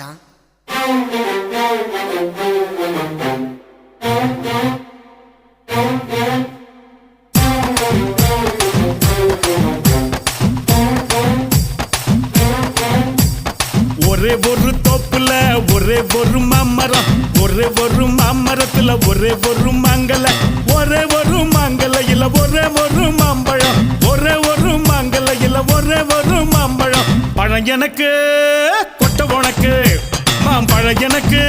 மச்சான். ஒரே ஒரு தோப்புல ஒரே ஒரு மாமரம், ஒரே ஒரு மாமரத்துல ஒரே ஒரு மாங்கல, ஒரே ஒரு மாங்கலையில ஒரே ஒரு மாம்பழம், ஒரே ஒரு மாங்கலையில ஒரே ஒரு மாம்பழம். பழம் எனக்கு கொட்ட உனக்கு, மாம்பழம் எனக்கு